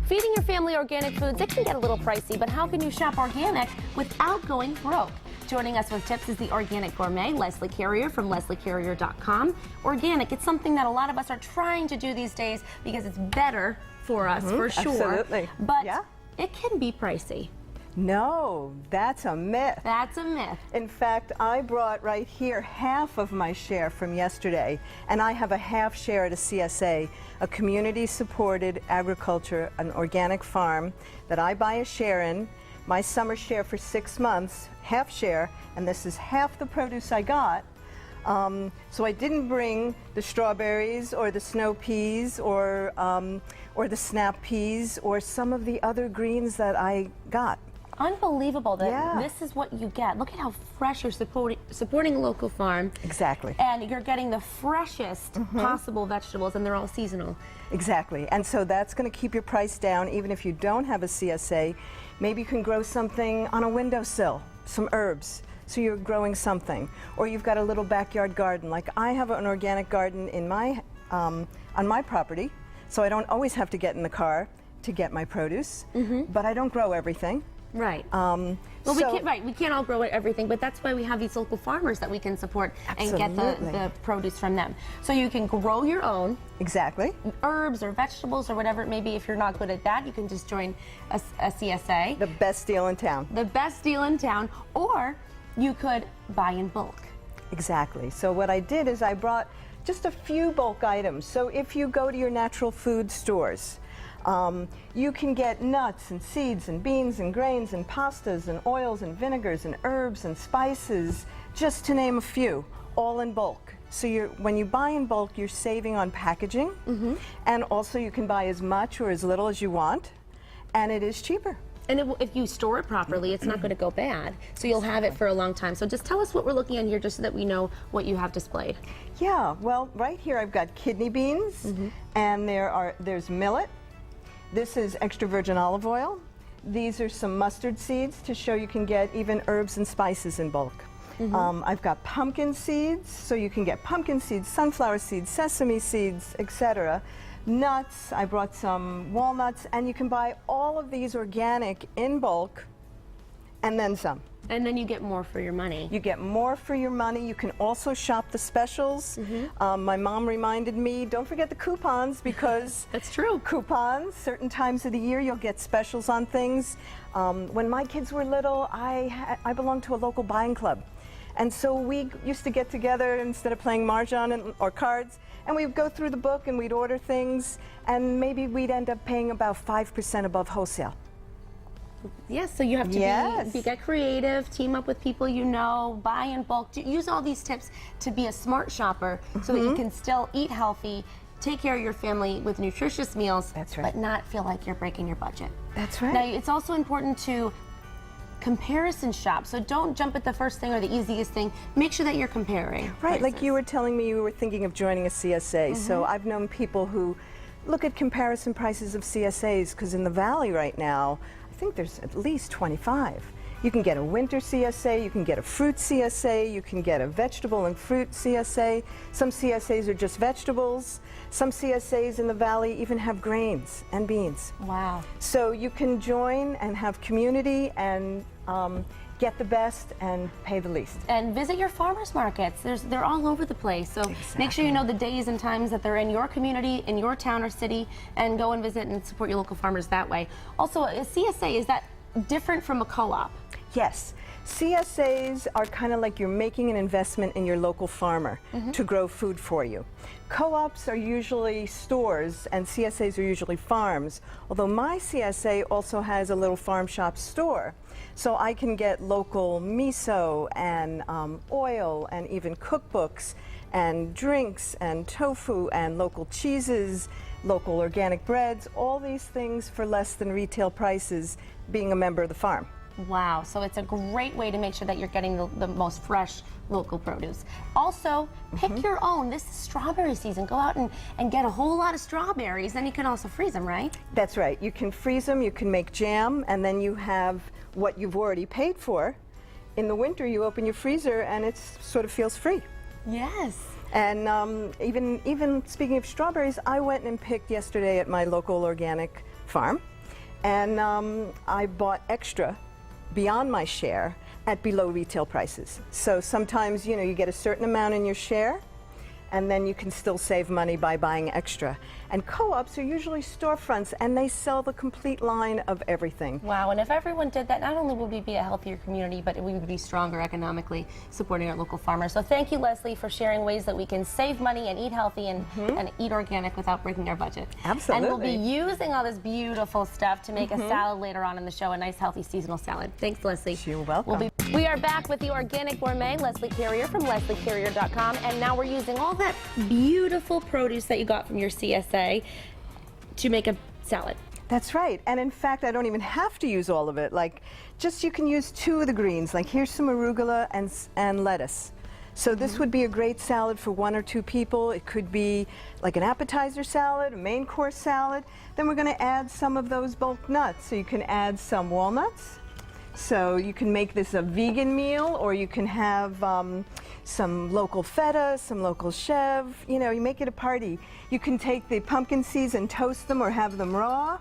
Feeding your family organic foods, it can get a little pricey, but how can you shop organic without going broke? Joining us with tips is the organic gourmet, Leslie Carrier from lesliecarrier.com. Organic, it's something that a lot of us are trying to do these days because it's better for us, for sure. Absolutely. But it can be pricey. No, that's a myth. That's a myth. In fact, I brought right here half of my share from yesterday, and I have a half share at a CSA, a community-supported agriculture, an organic farm that I buy a share in. My summer share for 6 months, half share, and this is half the produce I got. So I didn't bring the strawberries or the snow peas or the snap peas or some of the other greens that I got. Unbelievable that this is what you get. Look at how fresh you're supporting a local farm. Exactly. And you're getting the freshest possible vegetables, and they're all seasonal. Exactly. And so that's going to keep your price down even if you don't have a CSA. Maybe you can grow something on a windowsill, some herbs. So you're growing something. Or you've got a little backyard garden. Like I have an organic garden in my, on my property, so I don't always have to get in the car to get my produce, but I don't grow everything. Right. Well, we can't all grow everything, but that's why we have these local farmers that we can support and get the produce from them. So you can grow your own. Exactly. Herbs or vegetables or whatever it may be. If you're not good at that, you can just join a CSA. The best deal in town. The best deal in town. Or you could buy in bulk. Exactly. So what I did is I brought just a few bulk items. So if you go to your natural food stores, you can get nuts and seeds and beans and grains and pastas and oils and vinegars and herbs and spices, just to name a few, all in bulk. So when you buy in bulk, you're saving on packaging, and also you can buy as much or as little as you want, and it is cheaper. And if you store it properly, it's not going to go bad. So you'll have it for a long time. So just tell us what we're looking at here just so that we know what you have displayed. Yeah, well, right here I've got kidney beans, and there's millet. This is extra virgin olive oil. These are some mustard seeds to show you can get even herbs and spices in bulk. I've got pumpkin seeds, so you can get pumpkin seeds, sunflower seeds, sesame seeds, etc. Nuts, I brought some walnuts, and you can buy all of these organic in bulk, and then some. And then you get more for your money. You get more for your money. You can also shop the specials. My mom reminded me, don't forget the coupons, because that's true. Coupons, certain times of the year you'll get specials on things. When my kids were little, I belonged to a local buying club. And so we used to get together instead of playing mahjong or cards, and we'd go through the book and we'd order things, and maybe we'd end up paying about 5% above wholesale. Yes, so you have to get creative, team up with people you know, buy in bulk, use all these tips to be a smart shopper so that you can still eat healthy, take care of your family with nutritious meals, but not feel like you're breaking your budget. That's right. Now, it's also important to comparison shop, so don't jump at the first thing or the easiest thing. Make sure that you're comparing. Right, prices. like you were telling me you were thinking of joining a CSA, so I've known people who look at comparison prices of CSAs, because in the Valley right now, I think there's at least 25. You can get a winter CSA, you can get a fruit CSA, you can get a vegetable and fruit CSA. Some CSAs are just vegetables. Some CSAs in the Valley even have grains and beans. Wow. So you can join and have community and get the best and pay the least. And visit your farmers markets. They're all over the place. So make sure you know the days and times that they're in your community, in your town or city, and go and visit and support your local farmers that way. Also, a CSA, is that different from a co-op? Yes. CSAs are kind of like you're making an investment in your local farmer to grow food for you. Co-ops are usually stores and CSAs are usually farms, although my CSA also has a little farm shop store. So I can get local miso and oil and even cookbooks and drinks and tofu and local cheeses, local organic breads, all these things for less than retail prices, being a member of the farm. Wow, so it's a great way to make sure that you're getting the most fresh local produce. Also, pick your own. This is strawberry season. Go out and get a whole lot of strawberries. Then you can also freeze them, right? That's right. You can freeze them, you can make jam, and then you have what you've already paid for. In the winter, you open your freezer and it sort of feels free. Yes. And even speaking of strawberries, I went and picked yesterday at my local organic farm. And I bought extra beyond my share at below retail prices. So sometimes, you know, you get a certain amount in your share, and then you can still save money by buying extra. And co-ops are usually storefronts, and they sell the complete line of everything. Wow, and if everyone did that, not only would we be a healthier community, but we would be stronger economically, supporting our local farmers. So thank you, Leslie, for sharing ways that we can save money and eat healthy and eat organic without breaking our budget. Absolutely. And we'll be using all this beautiful stuff to make a salad later on in the show, a nice, healthy seasonal salad. Thanks, Leslie. You're welcome. We are back with the organic gourmet, Leslie Carrier from lesliecarrier.com, and now we're using all that beautiful produce that you got from your CSA to make a salad. That's right. And in fact, I don't even have to use all of it. Like, just you can use 2 of the greens. Like, here's some arugula and lettuce. So this would be a great salad for 1 or 2 people. It could be like an appetizer salad, a main course salad. Then we're going to add some of those bulk nuts. So you can add some walnuts. So you can make this a vegan meal, or you can have some local feta, some local chev. You know, you make it a party. You can take the pumpkin seeds and toast them or have them raw.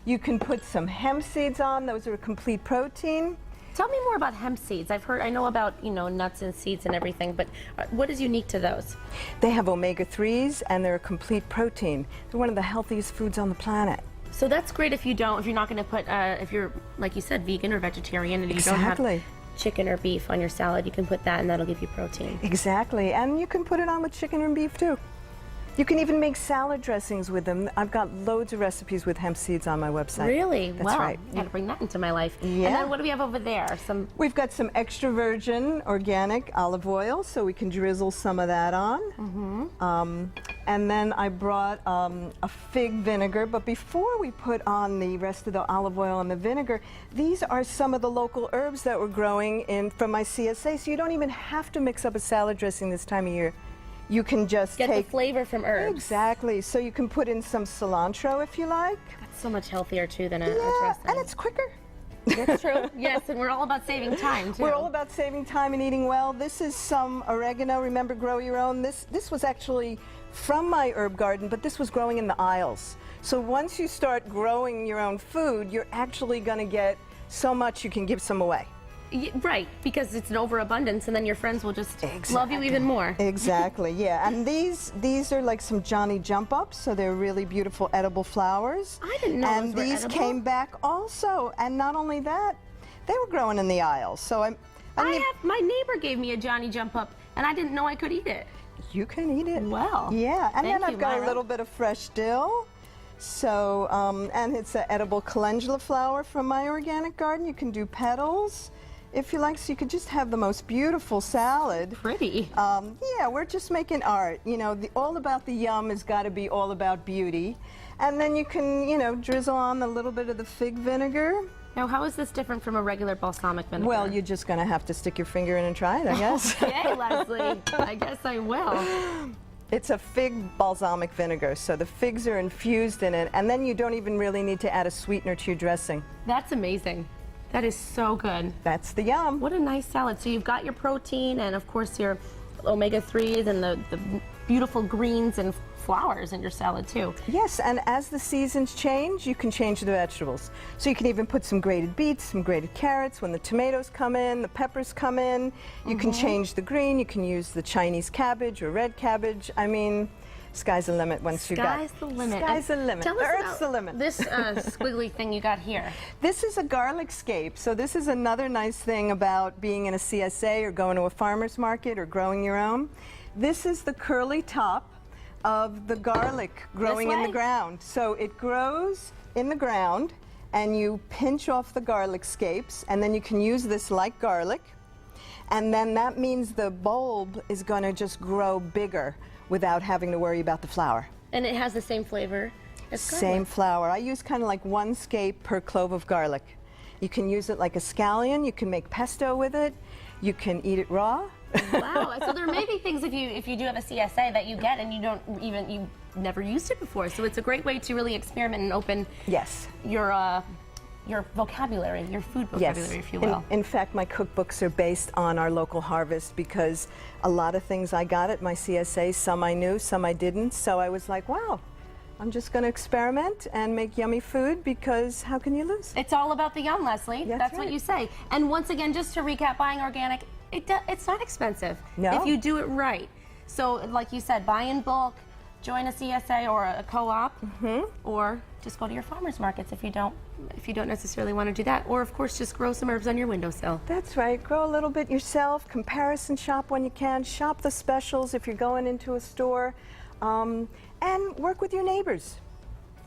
You can put some hemp seeds on. Those are a complete protein. Tell me more about hemp seeds. I know about, you know, nuts and seeds and everything, but what is unique to those? They have omega-3s, and they're a complete protein. They're one of the healthiest foods on the planet. So that's great if you're not going to put, if you're, like you said, vegan or vegetarian, and you don't have chicken or beef on your salad, you can put that and that'll give you protein. Exactly, and you can put it on with chicken and beef too. You can even make salad dressings with them. I've got loads of recipes with hemp seeds on my website. Really? That's wow. right. I got to bring that into my life. Yeah. And then what do we have over there? We've got some extra virgin organic olive oil, so we can drizzle some of that on. And then I brought a fig vinegar, but before we put on the rest of the olive oil and the vinegar, these are some of the local herbs that we're growing from my CSA, so you don't even have to mix up a salad dressing this time of year. You can just get the flavor from herbs. Exactly. So you can put in some cilantro if you like. That's so much healthier too than a dressing. And it's quicker. That's true. Yes, and we're all about saving time too. We're all about saving time and eating well. This is some oregano. Remember, grow your own. This was actually from my herb garden, but this was growing in the aisles. So once you start growing your own food, you're actually going to get so much you can give some away. Right, because it's an overabundance, and then your friends will just love you even more. Exactly, yeah. And these are like some Johnny Jump Ups, so they're really beautiful edible flowers. I didn't know and those were these edible. Came back also, and not only that, they were growing in the aisles. So my neighbor gave me a Johnny Jump Up, and I didn't know I could eat it. You can eat it. Well, yeah. And then I've got Myra. a little bit of fresh dill. So, and it's an edible calendula flower from my organic garden. You can do petals if you like, so you could just have the most beautiful salad. Pretty. Yeah, we're just making art. You know, all about the yum has got to be all about beauty. And then you can, you know, drizzle on a little bit of the fig vinegar. Now, how is this different from a regular balsamic vinegar? Well, you're just going to have to stick your finger in and try it, I guess. Okay, Leslie. I guess I will. It's a fig balsamic vinegar, so the figs are infused in it, and then you don't even really need to add a sweetener to your dressing. That's amazing. That is so good. That's the yum. What a nice salad. So you've got your protein and, of course, your omega-3s and the beautiful greens and flowers in your salad, too. Yes, and as the seasons change, you can change the vegetables. So you can even put some grated beets, some grated carrots. When the tomatoes come in, the peppers come in, you can change the green. You can use the Chinese cabbage or red cabbage. I mean, sky's the limit once you got. Sky's the limit. Sky's the limit. Tell us Earth's the about limit. this squiggly thing you got here. This is a garlic scape. So this is another nice thing about being in a CSA or going to a farmer's market or growing your own. This is the curly top of the garlic growing in the ground. So it grows in the ground, and you pinch off the garlic scapes, and then you can use this like garlic. And then that means the bulb is going to just grow bigger without having to worry about the flower. And it has the same flavor as garlic. Same flower. I use kind of like 1 scape per clove of garlic. You can use it like a scallion. You can make pesto with it. You can eat it raw. Wow. So there may be things if you do have a CSA that you get and you've never used it before. So it's a great way to really experiment and open your vocabulary, your food vocabulary, if you will. In fact, my cookbooks are based on our local harvest because a lot of things I got at my CSA, some I knew, some I didn't. So I was like, wow, I'm just going to experiment and make yummy food because how can you lose? It's all about the yum, Leslie. That's what right. you say. And once again, just to recap, buying organic, it's not expensive No. if you do it right. So like you said, buy in bulk, join a CSA or a co-op, or just go to your farmers markets if you don't necessarily want to do that. Or of course, just grow some herbs on your windowsill. That's right. Grow a little bit yourself. Comparison shop when you can. Shop the specials if you're going into a store. And work with your neighbors.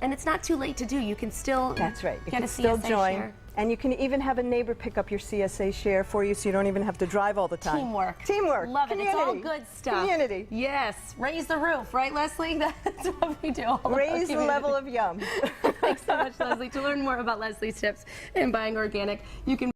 And it's not too late to do. You can still That's right. You get can a still CSA join. share. And you can even have a neighbor pick up your CSA share for you so you don't even have to drive all the time. Teamwork. Teamwork. Love it. It's all Community. good stuff. Community. Yes. Raise the roof, right, Leslie? That's what we do. All about Raise the community. level of yum. Thanks so much, Leslie. To learn more about Leslie's tips in buying organic, you can